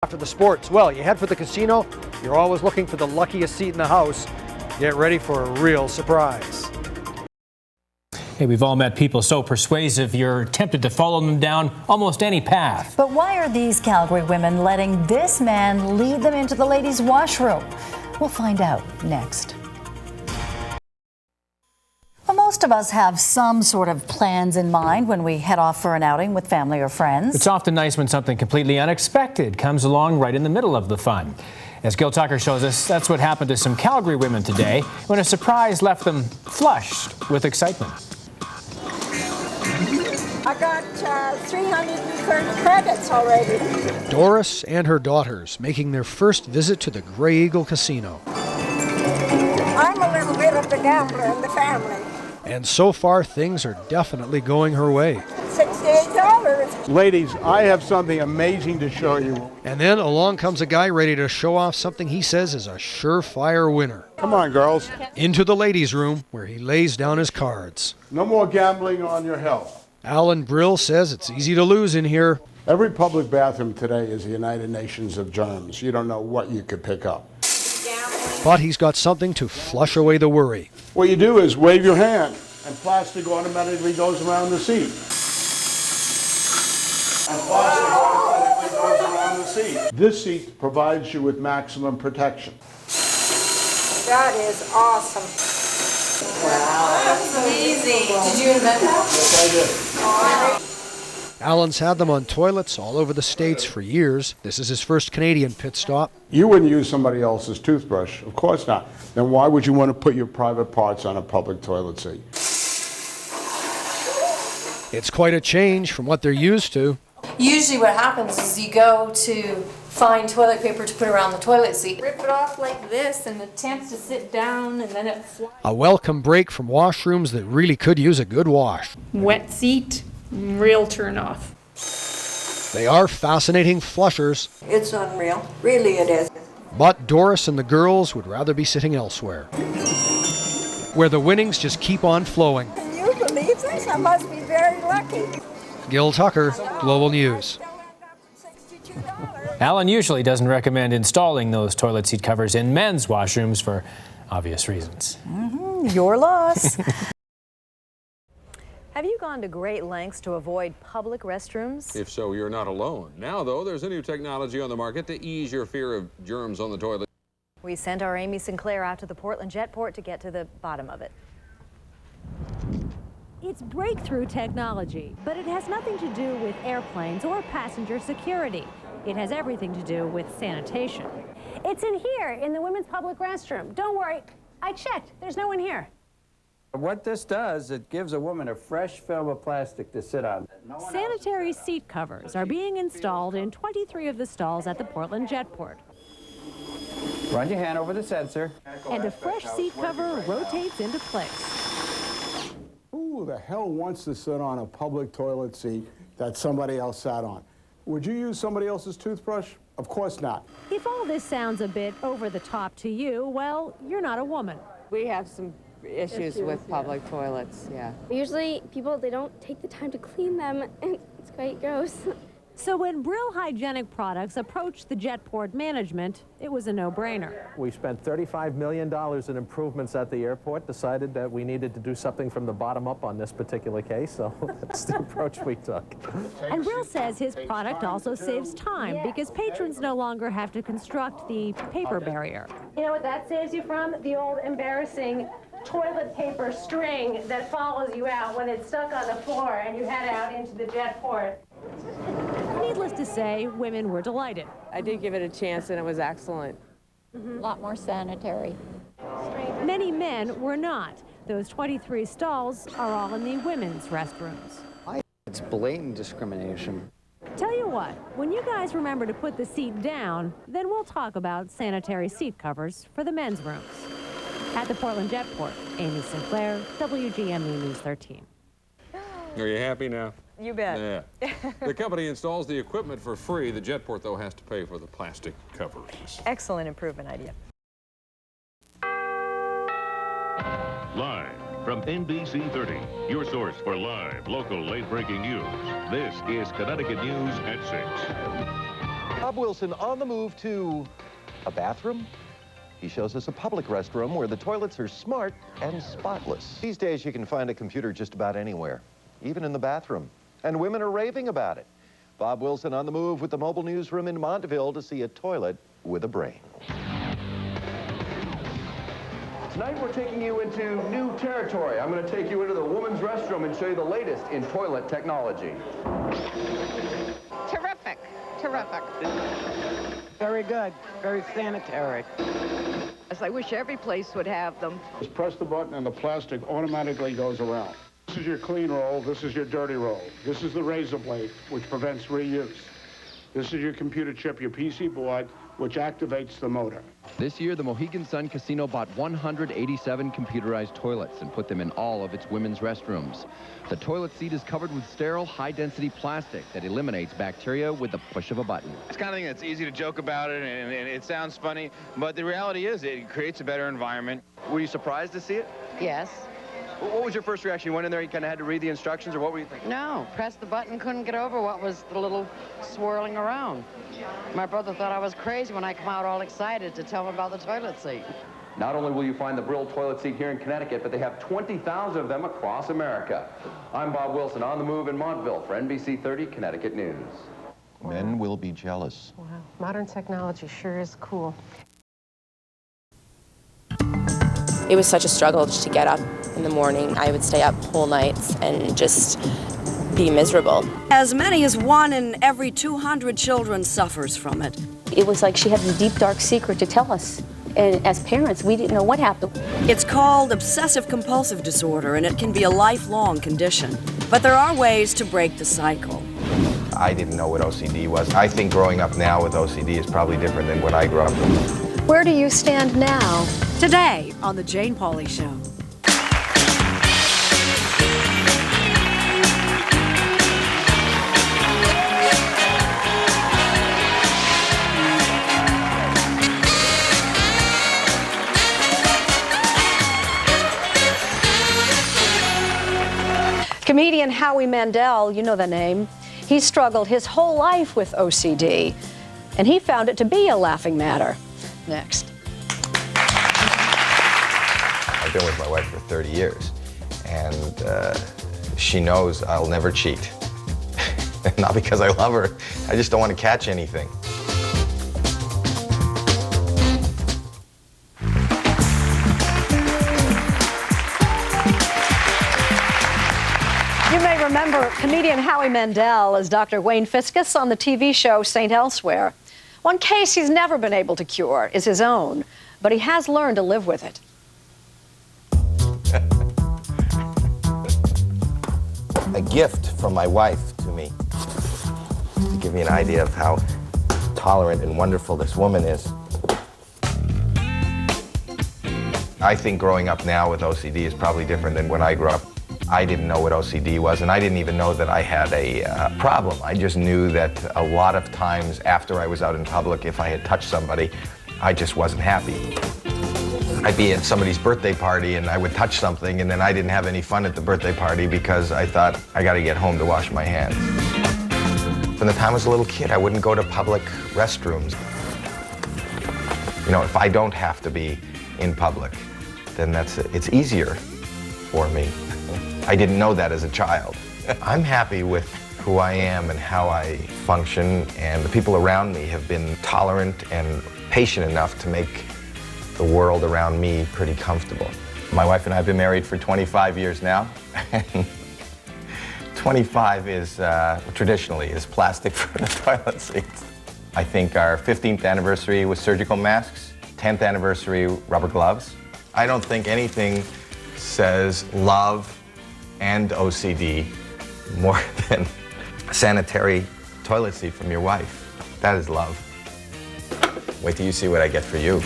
After the sports, well, you head for the casino, you're always looking for the luckiest seat in the house. Get ready for a real surprise. Hey, we've all met people so persuasive you're tempted to follow them down almost any path. But why are these Calgary women letting this man lead them into the ladies' washroom? We'll find out next. Well, most of us have some sort of plans in mind when we head off for an outing with family or friends. It's often nice when something completely unexpected comes along right in the middle of the fun. As Gil Tucker shows us, that's what happened to some Calgary women today when a surprise left them flushed with excitement. I got 330 credits already. Doris and her daughters making their first visit to the Grey Eagle Casino. I'm a little bit of the gambler in the family. And so far, things are definitely going her way. $68. Ladies, I have something amazing to show you. And then along comes a guy ready to show off something he says is a surefire winner. Come on, girls. Into the ladies' room where he lays down his cards. No more gambling on your health. Alan Brill says it's easy to lose in here. Every public bathroom today is the United Nations of germs. You don't know what you could pick up. But he's got something to flush away the worry. What you do is wave your hand, and plastic automatically goes around the seat. And plastic automatically goes around the seat. This seat provides you with maximum protection. That is awesome. Wow, that's amazing. Did you invent that? Yes, I did. Alan's had them on toilets all over the States for years. This is his first Canadian pit stop. You wouldn't use somebody else's toothbrush. Of course not. Then why would you want to put your private parts on a public toilet seat? It's quite a change from what they're used to. Usually what happens is you go to find toilet paper to put around the toilet seat. Rip it off like this and attempt to sit down, and then it flies. A welcome break from washrooms that really could use a good wash. Wet seat, real turn off. They are fascinating flushers, It's unreal. Really it is. but Doris and the girls would rather be sitting elsewhere, where the winnings just keep on flowing. Can you believe this? I must be very lucky. Gil Tucker, Global News. Alan usually doesn't recommend installing those toilet seat covers in men's washrooms for obvious reasons. Your loss. Have you gone to great lengths to avoid public restrooms? If so, you're not alone. Now, though, there's a new technology on the market to ease your fear of germs on the toilet. We sent our Amy Sinclair out to the Portland Jetport to get to the bottom of it. It's breakthrough technology, but it has nothing to do with airplanes or passenger security. It has everything to do with sanitation. It's in here, in the women's public restroom. Don't worry, I checked. There's no one here. What this does, it gives a woman a fresh film of plastic to sit on. Sanitary seat covers are being installed in 23 of the stalls at the Portland Jetport. Run your hand over the sensor. And a fresh seat cover rotates into place. Who the hell wants to sit on a public toilet seat that somebody else sat on? Would you use somebody else's toothbrush? Of course not. If all this sounds a bit over the top to you, well, you're not a woman. We have some issues with public toilets, yeah. Usually people, they don't take the time to clean them, and it's quite gross. So when Brill Hygienic Products approached the Jetport management, it was a no-brainer. We spent $35 million in improvements at the airport, decided that we needed to do something from the bottom up on this particular case, so that's the approach we took. And Brill says his product also saves time because patrons no longer have to construct the paper barrier. You know what that saves you from? The old embarrassing toilet paper string that follows you out when it's stuck on the floor and you head out into the Jetport. Needless to say, women were delighted. I did give it a chance and it was excellent. A lot more sanitary. Many men were not. Those 23 stalls are all in the women's restrooms. It's blatant discrimination. Tell you what, when you guys remember to put the seat down, then we'll talk about sanitary seat covers for the men's rooms. At the Portland Jetport, Amy Sinclair, WGME News 13. Are you happy now? You bet. Yeah. The company installs the equipment for free. The Jetport, though, has to pay for the plastic covers. Excellent improvement idea. Live from NBC 30, your source for live, local, late-breaking news. This is Connecticut News at 6. Bob Wilson on the move to a bathroom. He shows us a public restroom where the toilets are smart and spotless. These days you can find a computer just about anywhere, even in the bathroom. And women are raving about it. Bob Wilson on the move with the mobile newsroom in Montville to see a toilet with a brain. Tonight we're taking you into new territory. I'm going to take you into the women's restroom and show you the latest in toilet technology. Terrific. Terrific. Very good. Very sanitary. As I wish every place would have them. Just press the button and the plastic automatically goes around. This is your clean roll. This is your dirty roll. This is the razor blade, which prevents reuse. This is your computer chip, your PC board, which activates the motor. This year, the Mohegan Sun Casino bought 187 computerized toilets and put them in all of its women's restrooms. The toilet seat is covered with sterile, high-density plastic that eliminates bacteria with the push of a button. It's kind of thing that's easy to joke about it, and it sounds funny, but the reality is it creates a better environment. Were you surprised to see it? Yes. What was your first reaction? You went in there, you kind of had to read the instructions, or what were you thinking? No, pressed the button, couldn't get over what was the little swirling around. My brother thought I was crazy when I come out all excited to tell him about the toilet seat. Not only will you find the Brill toilet seat here in Connecticut, but they have 20,000 of them across America. I'm Bob Wilson on the move in Montville for NBC 30 Connecticut News. Men will be jealous. Wow, modern technology sure is cool. It was such a struggle just to get up in the morning. I would stay up whole nights and just be miserable. As many as 1 in every 200 children suffers from it. It was like she had this deep, dark secret to tell us. And as parents, we didn't know what happened. It's called obsessive-compulsive disorder, and it can be a lifelong condition. But there are ways to break the cycle. I didn't know what OCD was. I think growing up now with OCD is probably different than when I grew up. Where do you stand now? Today on The Jane Pauley Show. Comedian Howie Mandel, you know the name, he struggled his whole life with OCD, and he found it to be a laughing matter. Next. I've been with my wife for 30 years, and she knows I'll never cheat. Not because I love her, I just don't want to catch anything. You may remember comedian Howie Mandel as Dr. Wayne Fiscus on the TV show St. Elsewhere. One case he's never been able to cure is his own, but he has learned to live with it. A gift from my wife to me, to give me an idea of how tolerant and wonderful this woman is. I think growing up now with OCD is probably different than when I grew up. I didn't know what OCD was, and I didn't even know that I had a problem. I just knew that a lot of times after I was out in public, if I had touched somebody, I just wasn't happy. I'd be at somebody's birthday party and I would touch something, and then I didn't have any fun at the birthday party because I thought, I gotta get home to wash my hands. From the time I was a little kid, I wouldn't go to public restrooms. You know, if I don't have to be in public, then it's easier for me. I didn't know that as a child. I'm happy with who I am and how I function, and the people around me have been tolerant and patient enough to make the world around me pretty comfortable. My wife and I have been married for 25 years now. 25 is, traditionally, is plastic for the toilet seats. I think our 15th anniversary was surgical masks, 10th anniversary rubber gloves. I don't think anything says love and OCD more than a sanitary toilet seat from your wife. That is love. Wait till you see what I get for you.